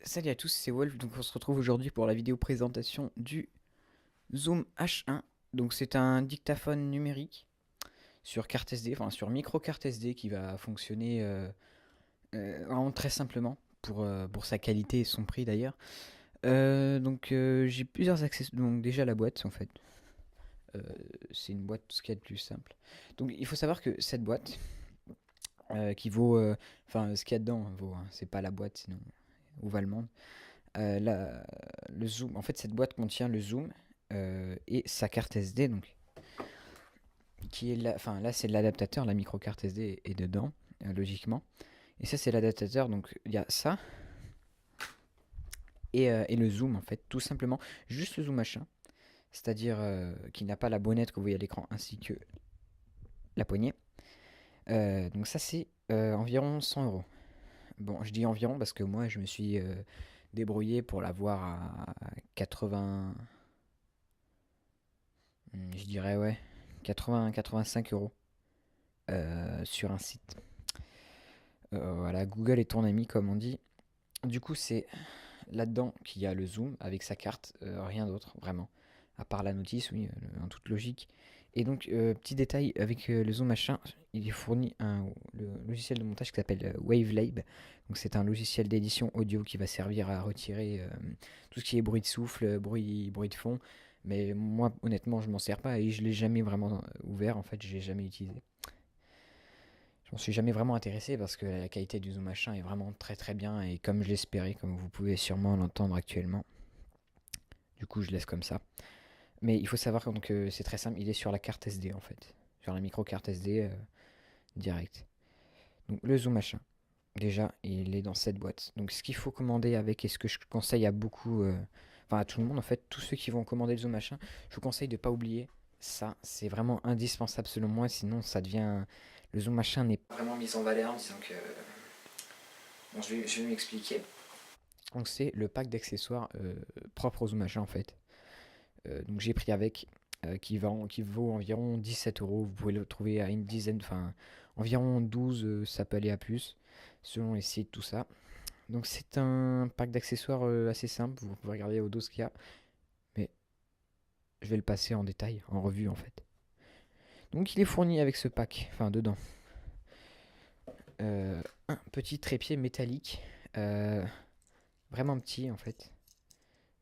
Salut à tous, c'est Wolf. Donc on se retrouve aujourd'hui pour la vidéo présentation du Zoom H1. Donc c'est un dictaphone numérique sur carte SD, enfin sur micro carte SD qui va fonctionner vraiment très simplement pour sa qualité et son prix d'ailleurs. J'ai plusieurs accessoires. Donc déjà la boîte en fait. Euh, c'est une boîte tout ce qu'il y a de plus simple. Donc il faut savoir que cette boîte qui vaut, enfin ce qu'il y a dedans vaut, hein, c'est pas la boîte sinon où va le monde. Le zoom, en fait, cette boîte contient le zoom et sa carte SD, donc qui est là, enfin là c'est l'adaptateur, la micro carte SD est dedans, logiquement. Et ça c'est l'adaptateur, donc il y a ça et le zoom en fait, tout simplement, juste le zoom machin, c'est-à-dire qui n'a pas la bonnette que vous voyez à l'écran ainsi que la poignée. Donc ça c'est environ 100 euros. Bon, je dis environ parce que moi je me suis débrouillé pour l'avoir à 80, je dirais ouais, 80-85 euros sur un site. Voilà, Google est ton ami, comme on dit. Du coup, c'est là-dedans qu'il y a le zoom avec sa carte, rien d'autre, vraiment. À part la notice, oui, en toute logique. Et donc, petit détail, avec le zoom machin, il est fourni le logiciel de montage qui s'appelle Wavelab. Donc, c'est un logiciel d'édition audio qui va servir à retirer tout ce qui est bruit de souffle, bruit de fond. Mais moi, honnêtement, je m'en sers pas et je l'ai jamais vraiment ouvert. En fait, je l'ai jamais utilisé. Je m'en suis jamais vraiment intéressé parce que la qualité du zoom machin est vraiment très très bien et comme je l'espérais, comme vous pouvez sûrement l'entendre actuellement. Du coup, je laisse comme ça. Mais il faut savoir que c'est très simple, il est sur la carte SD en fait, sur la micro carte SD direct. Donc le zoom machin, déjà, il est dans cette boîte. Donc ce qu'il faut commander avec et ce que je conseille à beaucoup, enfin à tout le monde en fait, tous ceux qui vont commander le zoom machin, je vous conseille de ne pas oublier ça. C'est vraiment indispensable selon moi, sinon ça devient le zoom machin n'est pas vraiment mis en valeur, disons que bon, je vais m'expliquer. Donc c'est le pack d'accessoires propre aux Zoom H1 en fait. Donc j'ai pris avec qui vaut environ 17 euros. Vous pouvez le trouver à une dizaine, enfin environ 12, ça peut aller à plus selon les sites, tout ça. Donc c'est un pack d'accessoires assez simple. Vous pouvez regarder au dos ce qu'il y a, mais je vais le passer en détail, en revue en fait. Donc il est fourni avec ce pack, enfin dedans. Un petit trépied métallique, euh, vraiment petit en fait.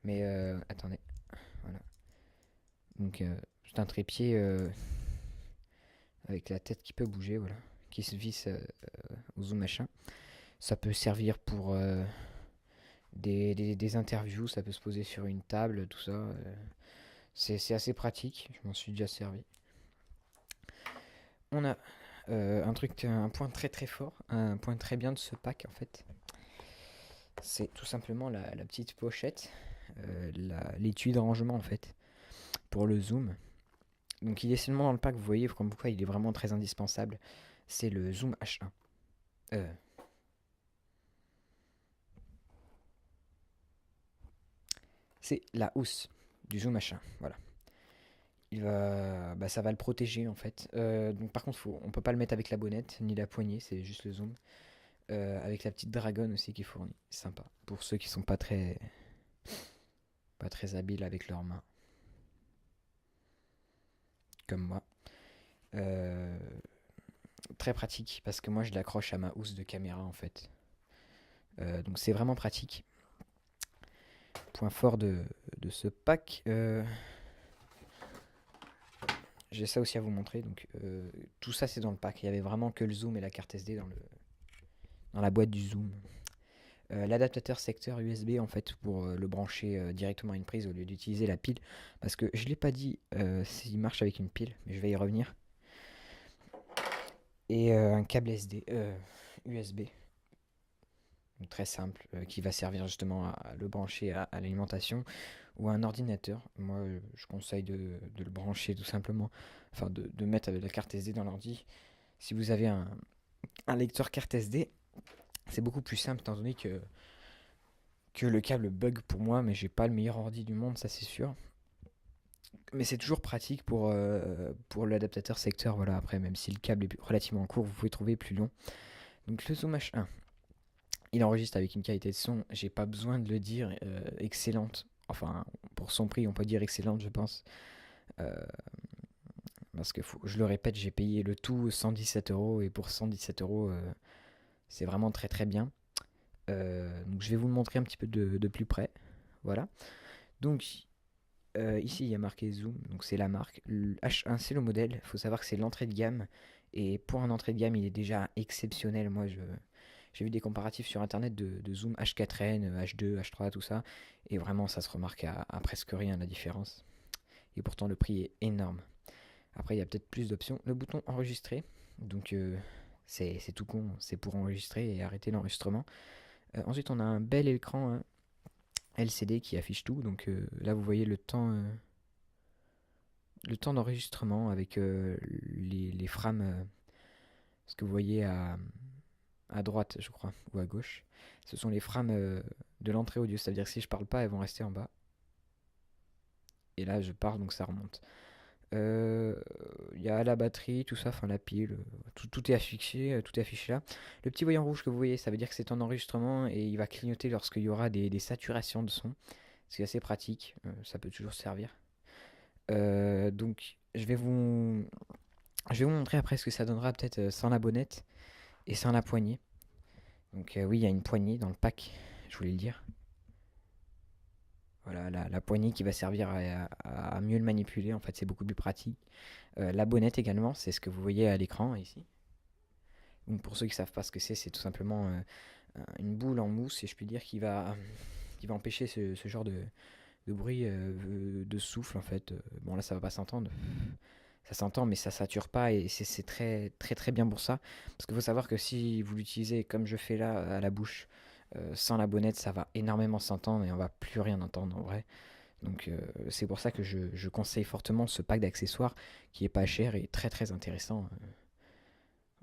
Mais attendez, voilà. Donc c'est un trépied avec la tête qui peut bouger, voilà, qui se visse au zoom machin. Ça peut servir pour des interviews, ça peut se poser sur une table, tout ça. C'est assez pratique, je m'en suis déjà servi. On a un point très très fort, un point très bien de ce pack en fait. C'est tout simplement la petite pochette, l'étui de rangement en fait, pour le zoom. Donc il est seulement dans le pack, vous voyez comme pourquoi il est vraiment très indispensable. C'est le Zoom H1. Euh, c'est la housse du Zoom H1. Voilà. Ça va le protéger en fait. Donc par contre, on peut pas le mettre avec la bonnette ni la poignée, c'est juste le zoom. Avec la petite dragonne aussi qui est fournie. Sympa. Pour ceux qui sont pas très habiles avec leurs mains, comme moi. Euh, Très pratique parce que moi je l'accroche à ma housse de caméra en fait. Donc c'est vraiment pratique. Point fort de ce pack. J'ai ça aussi à vous montrer. Donc tout ça c'est dans le pack. Il y avait vraiment que le zoom et la carte SD dans la boîte du zoom. L'adaptateur secteur USB en fait pour le brancher directement à une prise au lieu d'utiliser la pile. Parce que je l'ai pas dit s'il marche avec une pile, mais je vais y revenir. Et un câble SD, USB, donc très simple, qui va servir justement à le brancher à l'alimentation ou à un ordinateur. Moi, je conseille de le brancher tout simplement, enfin de mettre la carte SD dans l'ordi. Si vous avez un lecteur carte SD, c'est beaucoup plus simple étant donné que le câble bug pour moi, mais j'ai pas le meilleur ordi du monde, ça c'est sûr. Mais c'est toujours pratique pour l'adaptateur secteur, voilà, après, même si le câble est relativement court, vous pouvez trouver plus long. Donc le Zoom H1, Il enregistre avec une qualité de son, j'ai pas besoin de le dire, excellente. Enfin, pour son prix, on peut dire excellente, je pense. Euh, Parce que je le répète, j'ai payé le tout 117 euros et pour 117 euros, c'est vraiment très très bien. Donc je vais vous le montrer un petit peu de plus près. Voilà. Donc ici il y a marqué Zoom, donc c'est la marque. Le H1 c'est le modèle. Il faut savoir que c'est l'entrée de gamme. Et pour un entrée de gamme, il est déjà exceptionnel. J'ai vu des comparatifs sur internet de Zoom H4n, H2, H3, tout ça. Et vraiment, ça se remarque à presque rien la différence. Et pourtant, le prix est énorme. Après, il y a peut-être plus d'options. Le bouton enregistrer, donc c'est tout con, c'est pour enregistrer et arrêter l'enregistrement. Ensuite, on a un bel écran hein, LCD qui affiche tout. Donc là, vous voyez le temps d'enregistrement avec les frames, ce que vous voyez à droite, je crois, ou à gauche. Ce sont les frames de l'entrée audio. C'est-à-dire que si je parle pas, elles vont rester en bas. Et là, je parle, donc ça remonte. Il y a la batterie, tout ça, enfin la pile, tout est affiché, tout est affiché là. Le petit voyant rouge que vous voyez, ça veut dire que c'est en enregistrement et il va clignoter lorsqu'il y aura des saturations de son. C'est assez pratique, ça peut toujours servir. Donc je vais vous montrer après ce que ça donnera peut-être sans la bonnette et sans la poignée. Donc oui, il y a une poignée dans le pack, je voulais le dire. Voilà, la poignée qui va servir à mieux le manipuler, en fait c'est beaucoup plus pratique. La bonnette également, c'est ce que vous voyez à l'écran ici. Donc pour ceux qui ne savent pas ce que c'est tout simplement une boule en mousse, si je puis dire, qui va empêcher ce genre de bruit de souffle en fait. Bon là ça va pas s'entendre, ça s'entend mais ça sature pas et c'est très très très bien pour ça. Parce qu'il faut savoir que si vous l'utilisez comme je fais là à la bouche, sans la bonnette ça va énormément s'entendre et on va plus rien entendre en vrai. Donc c'est pour ça que je conseille fortement ce pack d'accessoires qui est pas cher et très très intéressant.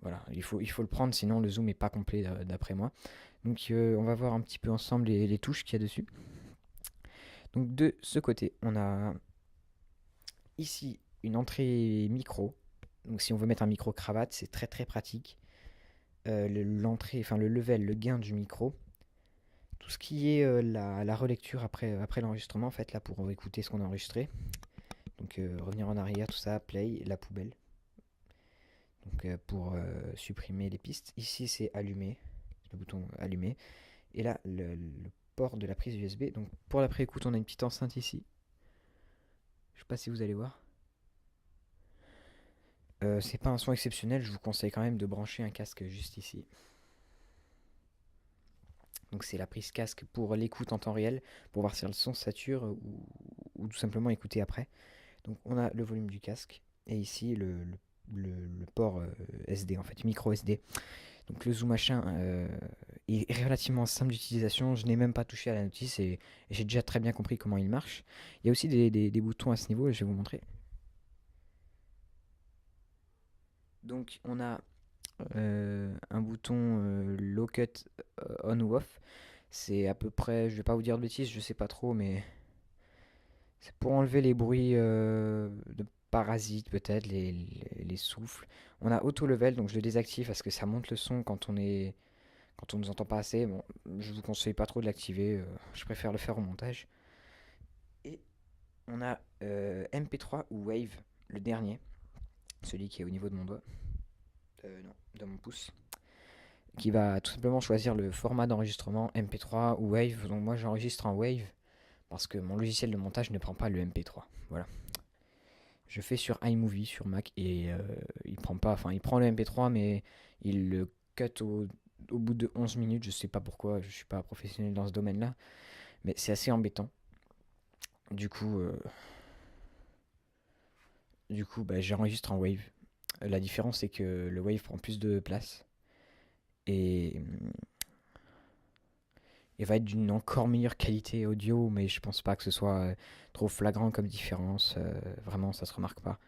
Voilà, il faut le prendre, sinon le zoom est pas complet d'après moi. Donc on va voir un petit peu ensemble les touches qu'il y a dessus. Donc de ce côté, on a ici une entrée micro. Donc si on veut mettre un micro cravate, c'est très très pratique. L'entrée, enfin le level, le gain du micro. Tout ce qui est la relecture après l'enregistrement, en fait, là pour écouter ce qu'on a enregistré. Donc revenir en arrière, tout ça, play, la poubelle. Donc pour supprimer les pistes. Ici c'est allumé, le bouton allumé. Et là le port de la prise USB. Donc pour la pré-écoute on a une petite enceinte ici. Je sais pas si vous allez voir. C'est pas un son exceptionnel, je vous conseille quand même de brancher un casque juste ici. Donc c'est la prise casque pour l'écoute en temps réel, pour voir si le son sature ou tout simplement écouter après. Donc on a le volume du casque et ici le port SD en fait, micro SD. Donc le zoom machin est relativement simple d'utilisation, je n'ai même pas touché à la notice et j'ai déjà très bien compris comment il marche. Il y a aussi des boutons à ce niveau, je vais vous montrer. Donc on a un bouton low cut on ou off. C'est à peu près, je vais pas vous dire de bêtises, je sais pas trop, mais c'est pour enlever les bruits de parasites peut-être, les souffles. On a auto level, donc je le désactive parce que ça monte le son quand on nous entend pas assez. Bon, je vous conseille pas trop de l'activer, je préfère le faire au montage. Et on a MP3 ou Wave, le dernier, celui qui est au niveau de mon doigt, non, de mon pouce, qui va tout simplement choisir le format d'enregistrement MP3 ou Wave. Donc moi j'enregistre en Wave parce que mon logiciel de montage ne prend pas le MP3. Voilà. Je fais sur iMovie sur Mac et il prend pas, enfin il prend le MP3 mais il le cut au bout de 11 minutes. Je sais pas pourquoi, je suis pas professionnel dans ce domaine-là, mais c'est assez embêtant. Du coup, euh, bah, j'enregistre en Wave. La différence c'est que le Wave prend plus de place et va être d'une encore meilleure qualité audio, mais je pense pas que ce soit trop flagrant comme différence. Vraiment, ça se remarque pas.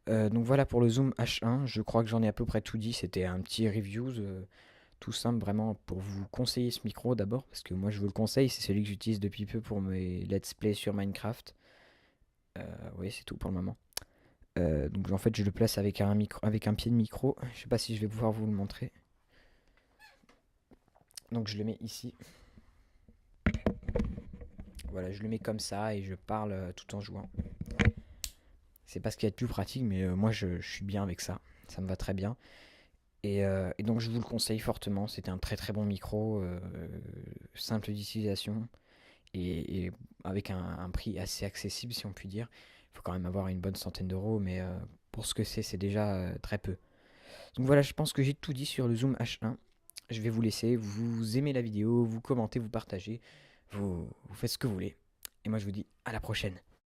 Donc voilà pour le Zoom H1. Je crois que j'en ai à peu près tout dit. C'était un petit review tout simple, vraiment pour vous conseiller ce micro d'abord, parce que moi je vous le conseille. C'est celui que j'utilise depuis peu pour mes let's play sur Minecraft. Oui, c'est tout pour le moment. Donc en fait, je le place avec un micro, avec un pied de micro. Je sais pas si je vais pouvoir vous le montrer. Donc je le mets ici. Voilà, je le mets comme ça et je parle tout en jouant. C'est pas ce qu'il y a de plus pratique, mais moi je suis bien avec ça. Ça me va très bien. Et donc je vous le conseille fortement. C'était un très très bon micro, simple d'utilisation et avec un prix assez accessible si on peut dire. Il faut quand même avoir une bonne centaine d'euros, mais pour ce que c'est déjà très peu. Donc voilà, je pense que j'ai tout dit sur le Zoom H1. Je vais vous laisser, vous aimez la vidéo, vous commentez, vous partagez, vous faites ce que vous voulez. Et moi je vous dis à la prochaine.